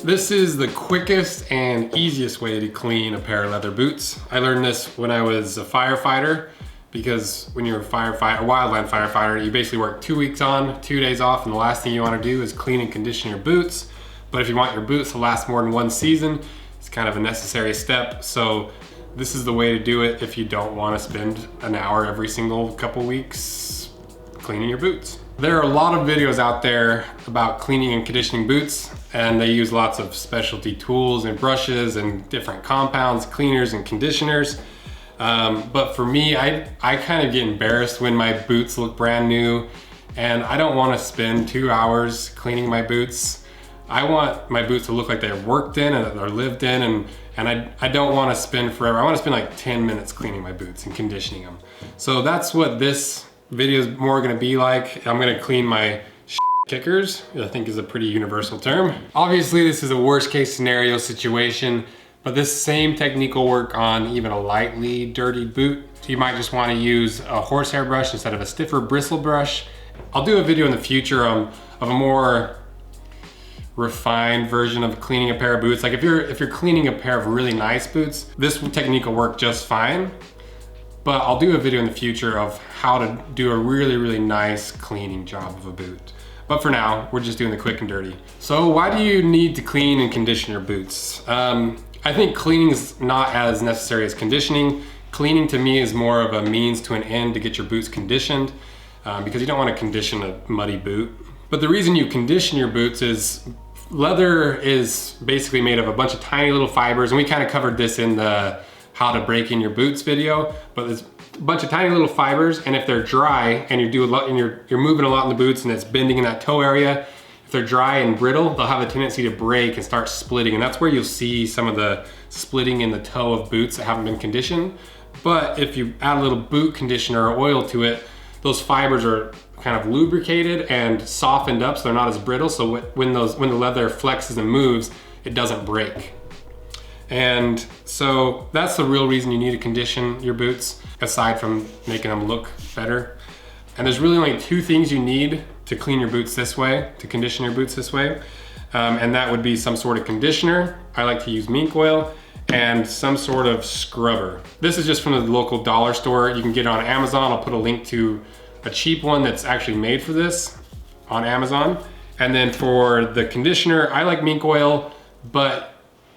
This is the quickest and easiest way to clean a pair of leather boots. I learned this when I was a firefighter, because when you're a wildland firefighter, you basically work 2 weeks on, 2 days off, and the last thing you want to do is clean and condition your boots. But if you want your boots to last more than one season, it's kind of a necessary step. So this is the way to do it if you don't want to spend an hour every single couple weeks cleaning your boots. There are a lot of videos out there about cleaning and conditioning boots, and they use lots of specialty tools and brushes and different compounds, cleaners and conditioners. But for me, I kind of get embarrassed when my boots look brand new, and I don't want to spend 2 hours cleaning my boots. I want my boots to look like they're worked in and they're lived in, and I don't want to spend forever. I want to spend like 10 minutes cleaning my boots and conditioning them. So that's what this video is more going to be like. I'm going to clean my kickers, I think is a pretty universal term. Obviously, this is a worst case scenario situation, but this same technique will work on even a lightly dirtied boot. So you might just want to use a horsehair brush instead of a stiffer bristle brush. I'll do a video in the future of a more refined version of cleaning a pair of boots. Like if you're cleaning a pair of really nice boots, this technique will work just fine. But I'll do a video in the future of how to do a really, really nice cleaning job of a boot. But for now, we're just doing the quick and dirty. So why do you need to clean and condition your boots? I think cleaning is not as necessary as conditioning. Cleaning to me is more of a means to an end to get your boots conditioned, because you don't want to condition a muddy boot. But the reason you condition your boots is leather is basically made of a bunch of tiny little fibers, and we kind of covered this in the how to break in your boots video, but there's a bunch of tiny little fibers, and if they're dry and you do a lot and you're moving a lot in the boots and it's bending in that toe area, if they're dry and brittle, they'll have a tendency to break and start splitting, and that's where you'll see some of the splitting in the toe of boots that haven't been conditioned. But if you add a little boot conditioner or oil to it, those fibers are kind of lubricated and softened up so they're not as brittle, so when the leather flexes and moves, it doesn't break. And so that's the real reason you need to condition your boots, aside from making them look better. And there's really only two things you need to clean your boots this way, to condition your boots this way. And that would be some sort of conditioner. I like to use mink oil, and some sort of scrubber. This is just from the local dollar store. You can get it on Amazon. I'll put a link to a cheap one that's actually made for this on Amazon. And then for the conditioner, I like mink oil, but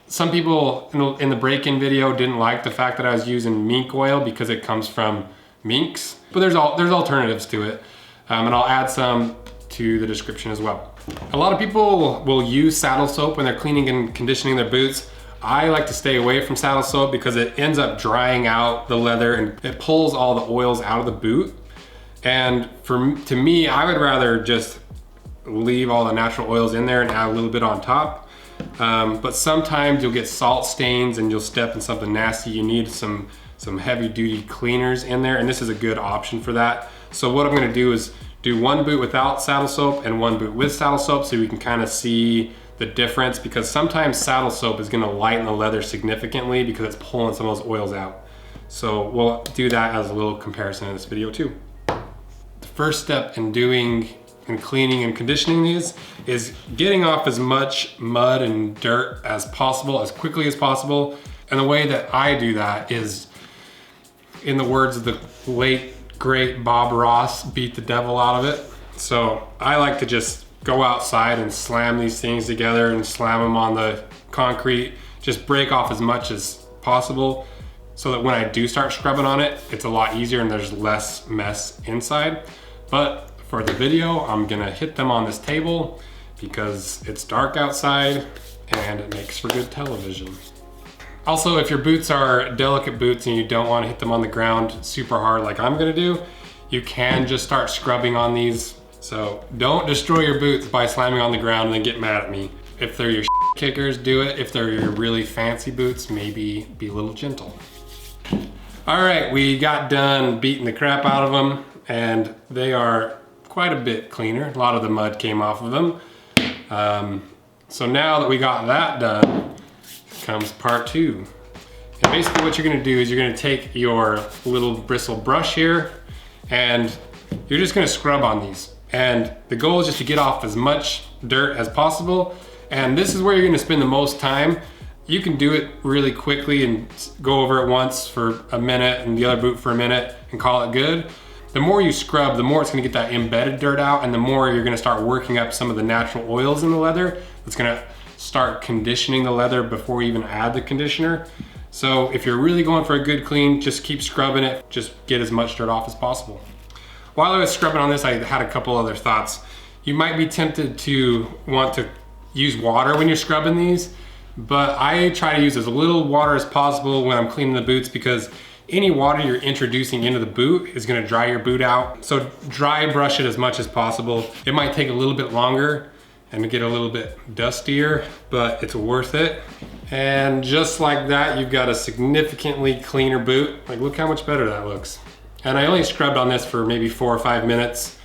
some people in the break-in video didn't like the fact that I was using mink oil because it comes from minks, but there's alternatives to it. And I'll add some to the description as well. A lot of people will use saddle soap when they're cleaning and conditioning their boots. I like to stay away from saddle soap because it ends up drying out the leather and it pulls all the oils out of the boot. And to me, I would rather just leave all the natural oils in there and add a little bit on top. But sometimes you'll get salt stains and you'll step in something nasty. You need some heavy duty cleaners in there, and this is a good option for that. So what I'm gonna do is do one boot without saddle soap and one boot with saddle soap, so we can kind of see the difference, because sometimes saddle soap is gonna lighten the leather significantly because it's pulling some of those oils out. So we'll do that as a little comparison in this video too. The first step in doing and cleaning and conditioning these is getting off as much mud and dirt as possible, as quickly as possible. And the way that I do that is, in the words of the late great Bob Ross, beat the devil out of it. So I like to just go outside and slam these things together and slam them on the concrete, just break off as much as possible so that when I do start scrubbing on it, it's a lot easier and there's less mess inside. But for the video, I'm gonna hit them on this table because it's dark outside and it makes for good television. Also, if your boots are delicate boots and you don't want to hit them on the ground super hard like I'm gonna do, you can just start scrubbing on these. So don't destroy your boots by slamming on the ground and then get mad at me. If they're your kickers, do it. If they're your really fancy boots, maybe be a little gentle. All right, we got done beating the crap out of them, and they are quite a bit cleaner. A lot of the mud came off of them. So now that we got that done, comes part two. And basically what you're gonna do is you're gonna take your little bristle brush here and you're just gonna scrub on these. And the goal is just to get off as much dirt as possible And this is where you're gonna spend the most time. You can do it really quickly and go over it once for a minute and the other boot for a minute and call it good. The more you scrub, the more it's gonna get that embedded dirt out, and the more you're gonna start working up some of the natural oils in the leather. It's gonna start conditioning the leather before you even add the conditioner. So if you're really going for a good clean, just keep scrubbing it. Just get as much dirt off as possible. While I was scrubbing on this, I had a couple other thoughts. You might be tempted to want to use water when you're scrubbing these, but I try to use as little water as possible when I'm cleaning the boots, because any water you're introducing into the boot is gonna dry your boot out. So dry brush it as much as possible. It might take a little bit longer and get a little bit dustier, but it's worth it. And just like that, you've got a significantly cleaner boot. Like, look how much better that looks. And I only scrubbed on this for maybe 4 or 5 minutes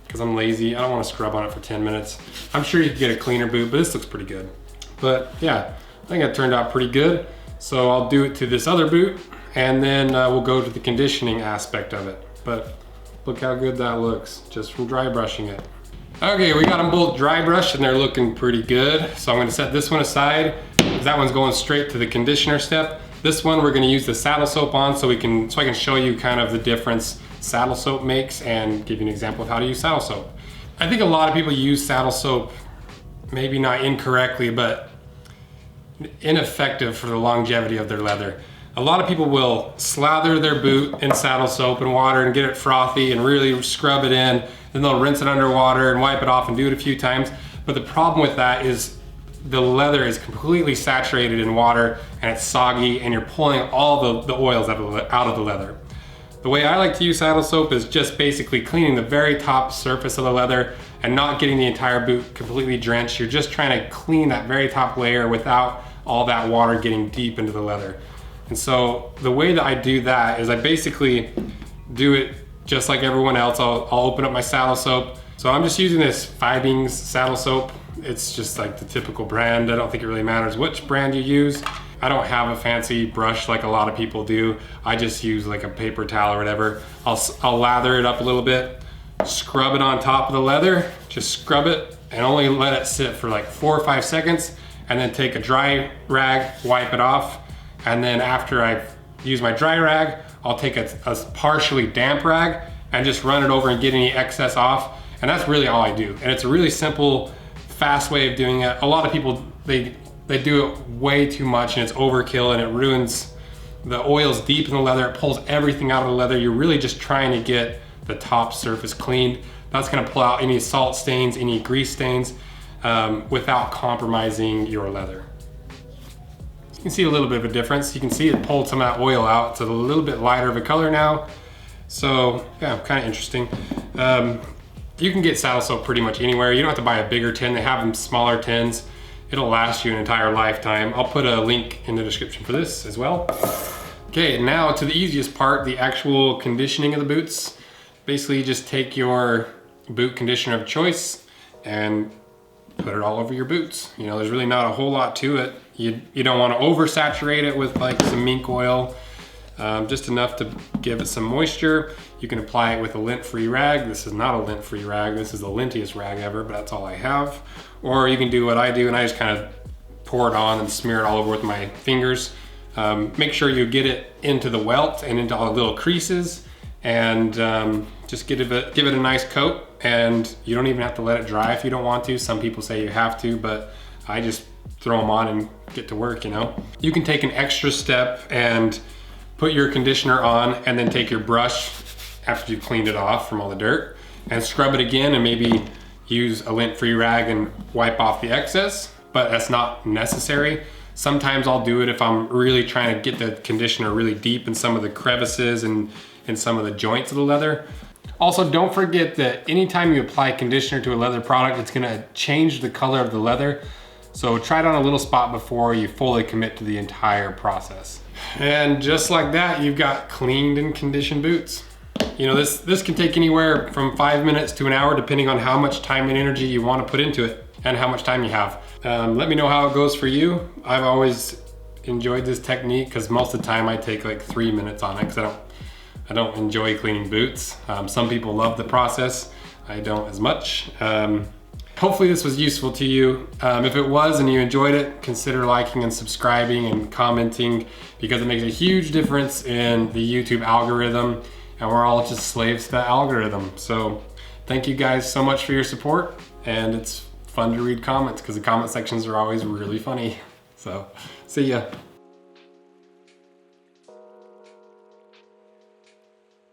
because I'm lazy. I don't want to scrub on it for 10 minutes. I'm sure you could get a cleaner boot, but this looks pretty good. But yeah, I think it turned out pretty good. So I'll do it to this other boot, and then we'll go to the conditioning aspect of it. But look how good that looks just from dry brushing it. Okay, we got them both dry brushed and they're looking pretty good. So I'm gonna set this one aside, because that one's going straight to the conditioner step. This one we're gonna use the saddle soap on so I can show you kind of the difference saddle soap makes and give you an example of how to use saddle soap. I think a lot of people use saddle soap, maybe not incorrectly, but ineffective for the longevity of their leather. A lot of people will slather their boot in saddle soap and water and get it frothy and really scrub it in. Then they'll rinse it underwater and wipe it off and do it a few times. But the problem with that is the leather is completely saturated in water and it's soggy, and you're pulling all the oils out of the leather. The way I like to use saddle soap is just basically cleaning the very top surface of the leather and not getting the entire boot completely drenched. You're just trying to clean that very top layer without all that water getting deep into the leather. And so the way that I do that is I basically do it just like everyone else. I'll open up my saddle soap. So I'm just using this Fibings saddle soap. It's just like the typical brand. I don't think it really matters which brand you use. I don't have a fancy brush like a lot of people do. I just use like a paper towel or whatever. I'll lather it up a little bit, scrub it on top of the leather, just scrub it and only let it sit for like 4 or 5 seconds, and then take a dry rag, wipe it off. And then after I've used my dry rag, I'll take a partially damp rag and just run it over and get any excess off. And that's really all I do. And it's a really simple, fast way of doing it. A lot of people, they do it way too much and it's overkill and it ruins the oils deep in the leather. It pulls everything out of the leather. You're really just trying to get the top surface cleaned. That's gonna pull out any salt stains, any grease stains, without compromising your leather. You can see a little bit of a difference. You can see it pulled some of that oil out. It's a little bit lighter of a color now. So yeah, kind of interesting. You can get saddle soap pretty much anywhere. You don't have to buy a bigger tin. They have them smaller tins. It'll last you an entire lifetime. I'll put a link in the description for this as well. Okay, now to the easiest part, the actual conditioning of the boots. Basically, you just take your boot conditioner of choice and put it all over your boots. You know, there's really not a whole lot to it. You don't want to oversaturate it with like some mink oil, just enough to give it some moisture. You can apply it with a lint-free rag. This is not a lint-free rag. This is the lintiest rag ever, but that's all I have. Or you can do what I do and I just kind of pour it on and smear it all over with my fingers. Make sure you get it into the welt and into all the little creases, and just give it a nice coat. And you don't even have to let it dry if you don't want to. Some people say you have to, but I just throw them on and get to work, you know? You can take an extra step and put your conditioner on and then take your brush after you've cleaned it off from all the dirt and scrub it again, and maybe use a lint-free rag and wipe off the excess, but that's not necessary. Sometimes I'll do it if I'm really trying to get the conditioner really deep in some of the crevices and in some of the joints of the leather. Also, don't forget that anytime you apply conditioner to a leather product, it's gonna change the color of the leather. So try it on a little spot before you fully commit to the entire process. And just like that, you've got cleaned and conditioned boots. You know, this can take anywhere from 5 minutes to an hour, depending on how much time and energy you want to put into it and how much time you have. Let me know how it goes for you. I've always enjoyed this technique because most of the time I take like 3 minutes on it because I don't enjoy cleaning boots. Some people love the process. I don't as much. Hopefully this was useful to you. If it was and you enjoyed it, consider liking and subscribing and commenting, because it makes a huge difference in the YouTube algorithm, and we're all just slaves to that algorithm. So thank you guys so much for your support, and it's fun to read comments because the comment sections are always really funny. So see ya.